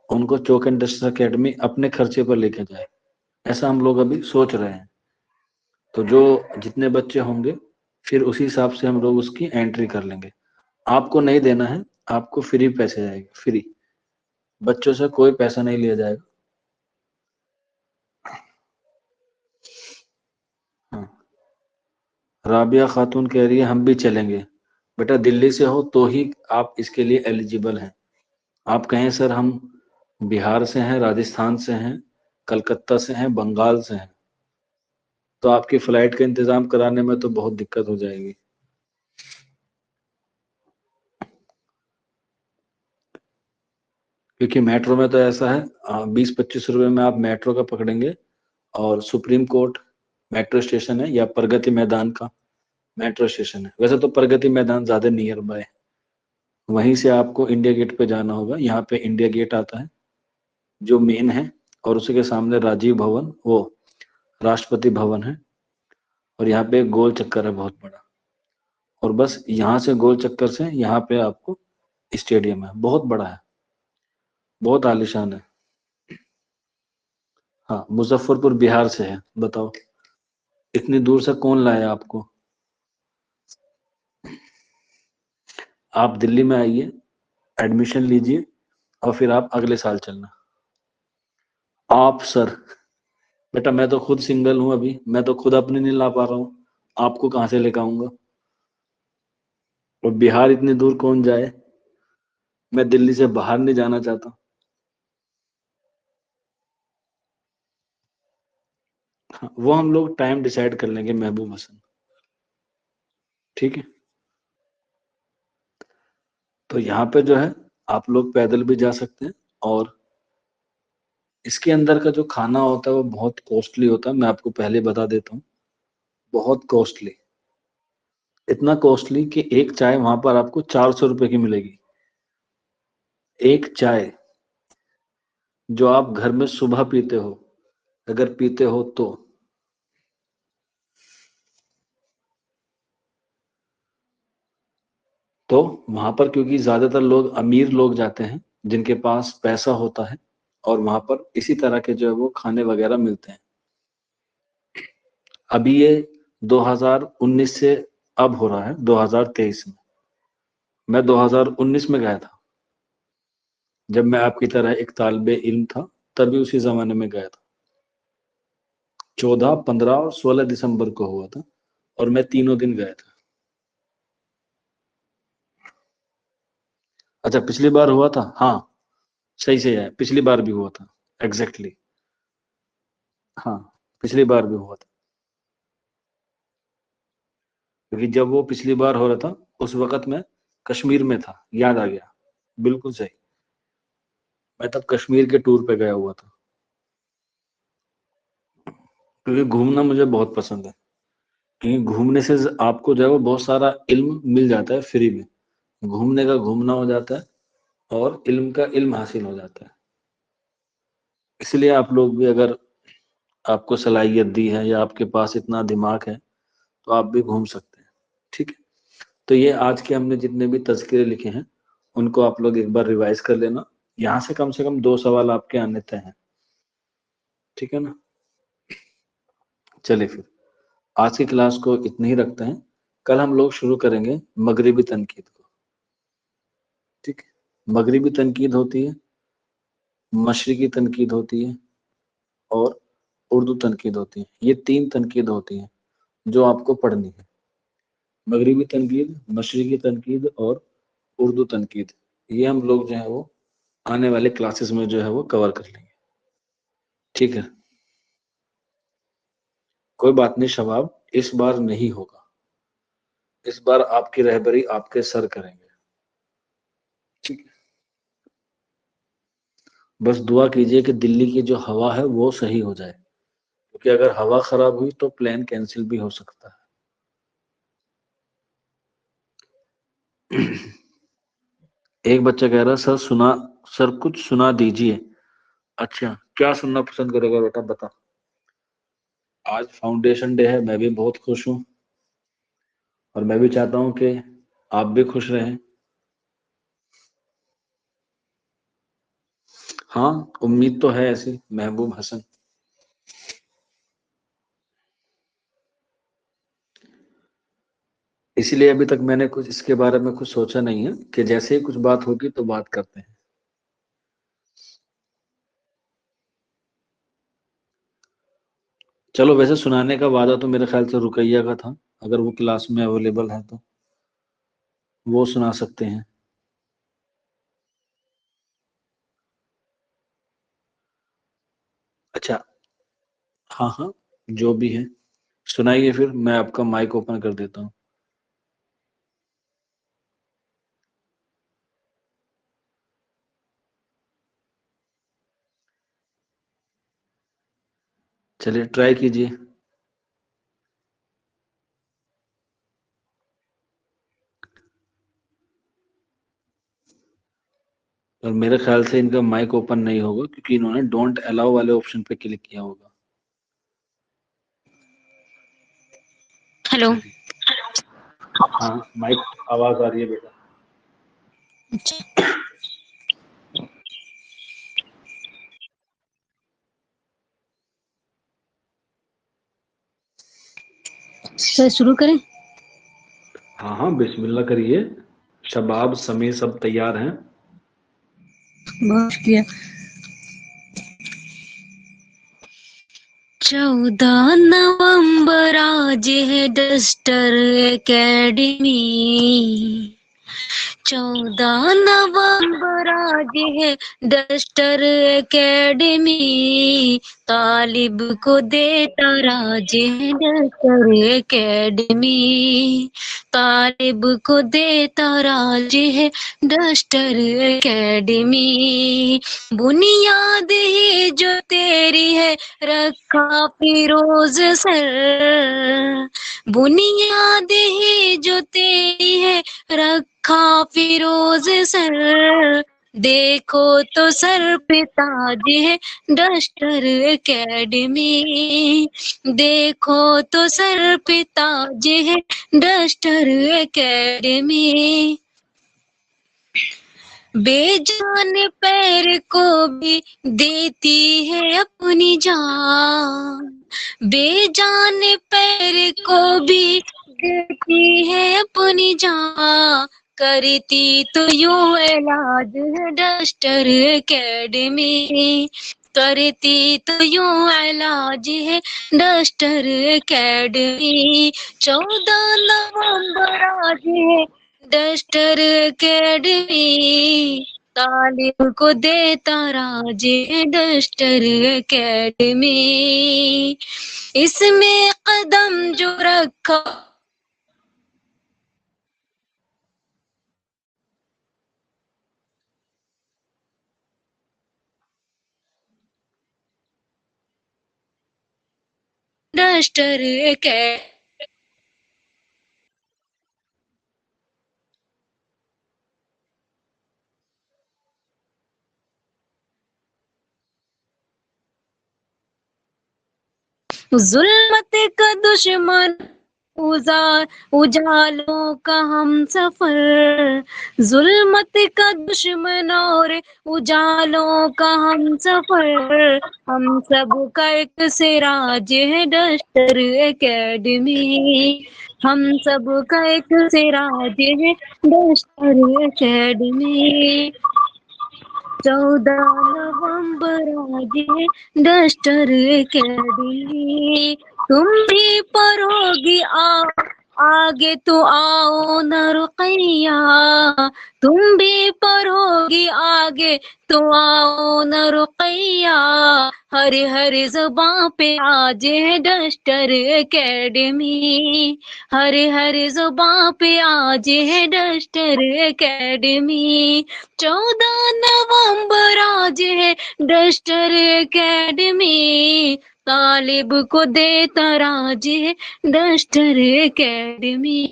ان کو چوک انڈسٹریل اکیڈمی اپنے خرچے پر لے کے جائے. ایسا ہم لوگ ابھی سوچ رہے ہیں. تو جو جتنے بچے ہوں گے پھر اسی حساب سے ہم لوگ اس کی انٹری کر لیں گے. آپ کو نہیں دینا ہے, آپ کو فری پیسے جائے گا. فری, بچوں سے کوئی پیسہ نہیں لیا جائے گا. ہاں. رابعہ خاتون کہہ رہی ہے ہم بھی چلیں گے. بیٹا دلی سے ہو تو ہی آپ اس کے لیے ایلیجیبل ہیں. آپ کہیں سر ہم بہار سے ہیں, راجستھان سے ہیں, کلکتہ سے ہیں, بنگال سے ہیں, تو آپ کی فلائٹ کا انتظام کرانے میں تو بہت دقت ہو جائے گی. کیونکہ میٹرو میں تو ایسا ہے 20-25 روپے میں آپ میٹرو کا پکڑیں گے, اور سپریم کورٹ میٹرو اسٹیشن ہے یا پرگتی میدان کا میٹرو اسٹیشن ہے. ویسے تو پرگتی میدان زیادہ نیئر بائی, وہیں سے آپ کو انڈیا گیٹ پہ جانا ہوگا. یہاں پہ انڈیا گیٹ آتا ہے جو مین ہے, اور اسی کے سامنے راجیو بھون, وہ راشٹرپتی بھون ہے, اور یہاں پہ ایک گول چکر ہے بہت بڑا, اور بس یہاں سے گول چکر سے یہاں پہ آپ کو اسٹیڈیم ہے, بہت بڑا ہے, بہت عالیشان ہے. ہاں مظفر پور بہار سے ہے. بتاؤ اتنی دور سے کون لایا آپ کو؟ آپ دلی میں آئیے, ایڈمیشن لیجئے, اور پھر آپ اگلے سال چلنا. آپ سر بیٹا میں تو خود سنگل ہوں ابھی, میں تو خود اپنے نہیں لا پا رہا ہوں, آپ کو کہاں سے لے کے آؤں گا؟ اور بہار اتنی دور کون جائے؟ میں دلی سے باہر نہیں جانا چاہتا. وہ ہم لوگ ٹائم ڈیسائیڈ کر لیں گے محبوب حسن, ٹھیک ہے؟ تو یہاں پہ جو ہے آپ لوگ پیدل بھی جا سکتے ہیں, اور اس کے اندر کا جو کھانا ہوتا ہے وہ بہت کوسٹلی ہوتا ہے, میں آپ کو پہلے بتا دیتا ہوں, بہت کوسٹلی, اتنا کوسٹلی کہ ایک چائے وہاں پر آپ کو 400 روپے کی ملے گی. ایک چائے جو آپ گھر میں صبح پیتے ہو, اگر پیتے ہو تو وہاں پر کیونکہ زیادہ تر لوگ امیر لوگ جاتے ہیں جن کے پاس پیسہ ہوتا ہے, اور وہاں پر اسی طرح کے جو ہے وہ کھانے وغیرہ ملتے ہیں. ابھی یہ 2019 سے اب ہو رہا ہے 2023 میں, میں 2019 میں گیا تھا جب میں آپ کی طرح ایک طالب علم تھا, تبھی اسی زمانے میں گیا تھا. 14, 15 اور 16 دسمبر کو ہوا تھا, اور میں تینوں دن گیا تھا. اچھا پچھلی بار ہوا تھا, ہاں صحیح سے ہے, پچھلی بار بھی ہوا تھا ایگزیکٹلی, ہاں پچھلی بار بھی ہوا تھا. کیونکہ جب وہ پچھلی بار ہو رہا تھا اس وقت میں کشمیر میں تھا, یاد آ گیا, بالکل صحیح, میں تب کشمیر کے ٹور پہ گیا ہوا تھا. کیونکہ گھومنا مجھے بہت پسند ہے, کیونکہ گھومنے سے آپ کو جو ہے وہ بہت سارا علم مل جاتا ہے فری میں, گھومنے کا گھومنا ہو جاتا ہے اور علم کا علم حاصل ہو جاتا ہے. اس لیے آپ لوگ بھی اگر آپ کو صلاحیت دی ہے یا آپ کے پاس اتنا دماغ ہے تو آپ بھی گھوم سکتے ہیں, ٹھیک ہے؟ تو یہ آج کے ہم نے جتنے بھی تذکرے لکھے ہیں ان کو آپ لوگ ایک بار ریوائز کر لینا, یہاں سے کم 2 سوال آپ کے آنے طے ہیں, ٹھیک ہے نا؟ چلے پھر آج کی کلاس کو اتنے ہی رکھتے ہیں, کل ہم لوگ شروع کریں گے مغربی تنقید کو, ٹھیک ہے؟ مغربی تنقید ہوتی ہے, مشرقی تنقید ہوتی ہے, اور اردو تنقید ہوتی ہے. یہ 3 تنقید ہوتی ہیں جو آپ کو پڑھنی ہے, مغربی تنقید, مشرقی تنقید اور اردو تنقید. یہ ہم لوگ جو ہے وہ آنے والے کلاسز میں جو ہے وہ کور کر لیں گے, ٹھیک ہے؟ کوئی بات نہیں شباب, اس بار نہیں ہوگا, اس بار آپ کی رہبری آپ کے سر کریں گے, ٹھیک ہے؟ بس دعا کیجئے کہ دلی کی جو ہوا ہے وہ صحیح ہو جائے, کیونکہ اگر ہوا خراب ہوئی تو پلان کینسل بھی ہو سکتا ہے. ایک بچہ کہہ رہا سر کچھ سنا دیجئے. اچھا کیا سننا پسند کرے گا بیٹا بتا. آج فاؤنڈیشن ڈے ہے, میں بھی بہت خوش ہوں, اور میں بھی چاہتا ہوں کہ آپ بھی خوش رہیں. ہاں امید تو ہے ایسی محبوب حسن. اسی لیے ابھی تک میں نے کچھ اس کے بارے میں کچھ سوچا نہیں ہے, کہ جیسے ہی کچھ بات ہوگی تو بات کرتے ہیں. چلو ویسے سنانے کا وعدہ تو میرے خیال سے رقیہ کا تھا, اگر وہ کلاس میں اویلیبل ہے تو وہ سنا سکتے ہیں. اچھا ہاں ہاں جو بھی ہے سنائیے, پھر میں آپ کا مائک اوپن کر دیتا ہوں. چلیے ٹرائی کیجئے. اور میرے خیال سے ان کا مائک اوپن نہیں ہوگا کیونکہ انہوں نے ڈونٹ الاؤ والے آپشن پہ کلک کیا ہوگا. ہیلو. ہاں مائک آواز آ رہی ہے بیٹا. اچھا سر شروع کریں. ہاں ہاں بسم اللہ کریے, شباب سمیع سب تیار ہیں. بہت شکریہ. 14 نومبر آج ہے ڈسٹر اکیڈمی. 14 نومبر آج ہے ڈسٹر اکیڈمی. طالب کو دیتا راج ہے ڈسٹر اکیڈمی. طالب کو دیتا راج ہے ڈسٹر اکیڈمی. بنیاد ہے جو تیری ہے رکھا فیروز سر. بنیاد ہے جو تیری ہے رکھا فیروز سر. دیکھو تو سر پہ تاج ہے ڈسٹر اکیڈمی. دیکھو تو سر پہ تاج ہے ڈسٹر اکیڈمی. بے جان پیر کو بھی دیتی ہے اپنی جان. بے جان پیر کو بھی دیتی ہے اپنی جان. کرتی تو یوں علاج ہے ڈسٹر اکیڈمی. کرتی تو یوں علاج ہے ڈسٹر اکیڈمی. 14 نومبر آج ہے ڈسٹر اکیڈمی. طالب کو دیتا راج ہے ڈسٹر اکیڈمی. اس میں قدم جو رکھا ڈسٹر اکیڈمی. ظلمت کا دشمن اجالوں کا ہم سفر. ظلمت کا دشمن اور اجالوں کا ہم سفر. ہم سب کا ایک سراج ہے ڈسٹر اکیڈمی. ہم سب کا ایک سراج ہے ڈسٹر اکیڈمی. 14 نومبر آج ہے ڈسٹر اکیڈمی. تم بھی پڑھو گی آگے تو آؤ نہ رقیہ. تم بھی پڑھو گی آگے تو آؤ نہ رقیہ. ہر ہر زباں پہ آج ہے ڈسٹر اکیڈمی. ہر ہر زباں پہ آج ہے ڈسٹر اکیڈمی. 14 نومبر آج ہے ڈسٹر اکیڈمی. طالب کو دیتا راج ہے ڈسٹر اکیڈمی.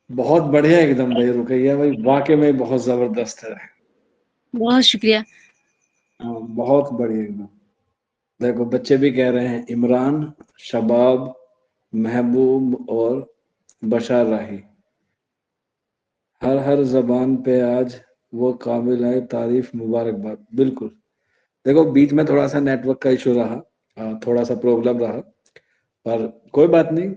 بہت بڑھیا ایک دم بھائی رقیہ بھائی، واقعی میں بہت زبردست ہے. بہت شکریہ. ہاں بہت بڑھیا ایک دم. دیکھو بچے بھی کہہ رہے ہیں عمران، شباب، محبوب اور بشار راہی. ہر زبان پہ آج وہ قابل ہے تعریف، مبارکباد. بالکل. دیکھو بیچ میں تھوڑا سا نیٹ ورک کا ایشو رہا، تھوڑا سا پرابلم رہا، پر کوئی بات نہیں.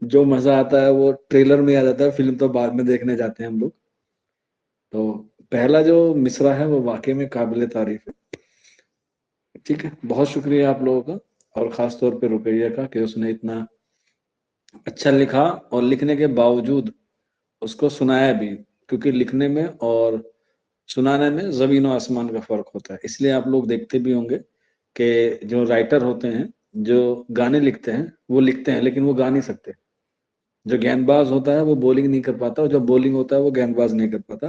جو مزہ آتا ہے وہ ٹریلر میں آ جاتا ہے، فلم تو بعد میں دیکھنے جاتے ہیں ہم لوگ. تو پہلا جو مصرع ہے وہ واقعی میں قابل تعریف ہے. ٹھیک ہے، بہت شکریہ آپ لوگوں کا، اور خاص طور پہ رقیہ کا کہ اس نے اتنا اچھا لکھا، اور لکھنے کے باوجود اس کو سنایا بھی. کیونکہ لکھنے میں اور سنانے میں زمین و آسمان کا فرق ہوتا ہے. اس لیے آپ لوگ دیکھتے بھی ہوں گے کہ جو رائٹر ہوتے ہیں، جو گانے لکھتے ہیں، وہ لکھتے ہیں لیکن وہ گا نہیں سکتے. جو گیند باز ہوتا ہے وہ بولنگ نہیں کر پاتا، اور جو بولنگ ہوتا ہے وہ گیند باز نہیں کر پاتا.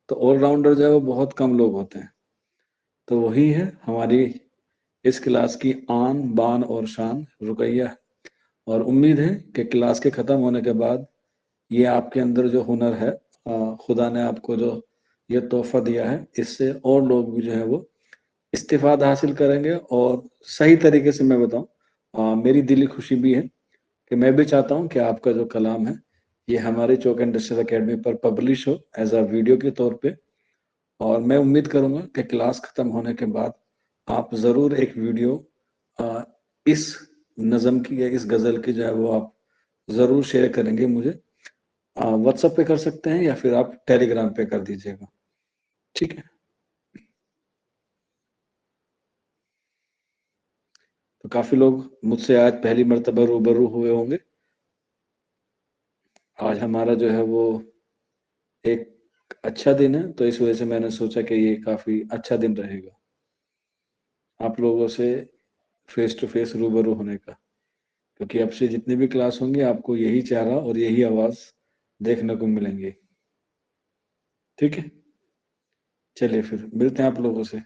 تو آل راؤنڈر جو ہے وہ بہت کم لوگ ہوتے ہیں. تو وہی ہے ہماری اس کلاس کی آن بان اور شان، رقیہ. اور امید ہے کہ کلاس کے ختم ہونے کے بعد یہ آپ کے اندر جو ہنر ہے، خدا نے آپ کو جو یہ تحفہ دیا ہے، اس سے اور لوگ بھی جو ہے وہ استفادہ حاصل کریں گے. اور صحیح طریقے سے میں بتاؤں، میری دلی خوشی بھی ہے کہ میں بھی چاہتا ہوں کہ آپ کا جو کلام ہے یہ ہماری چوک industrial academy per publish who as a video کے طور پہ. اور میں امید کروں گا کہ کلاس ختم ہونے کے بعد آپ ضرور ایک ویڈیو اس نظم کی یا اس غزل کی جو ہے وہ آپ ضرور شیئر کریں گے مجھے. واٹس ایپ پہ کر سکتے ہیں یا پھر آپ ٹیلی گرام پہ کر دیجیے گا، ٹھیک ہے؟ تو کافی لوگ مجھ سے آج پہلی مرتبہ روبرو ہوئے ہوں گے. آج ہمارا جو ہے وہ ایک اچھا دن ہے، تو اس وجہ سے میں نے سوچا کہ یہ کافی اچھا دن رہے گا آپ لوگوں سے فیس ٹو فیس روبرو ہونے کا، کیونکہ اب سے جتنی بھی کلاس ہوں گی آپ کو یہی چہرہ اور یہی آواز دیکھنے کو ملیں گے. ٹھیک ہے، چلیے پھر ملتے ہیں آپ لوگوں سے.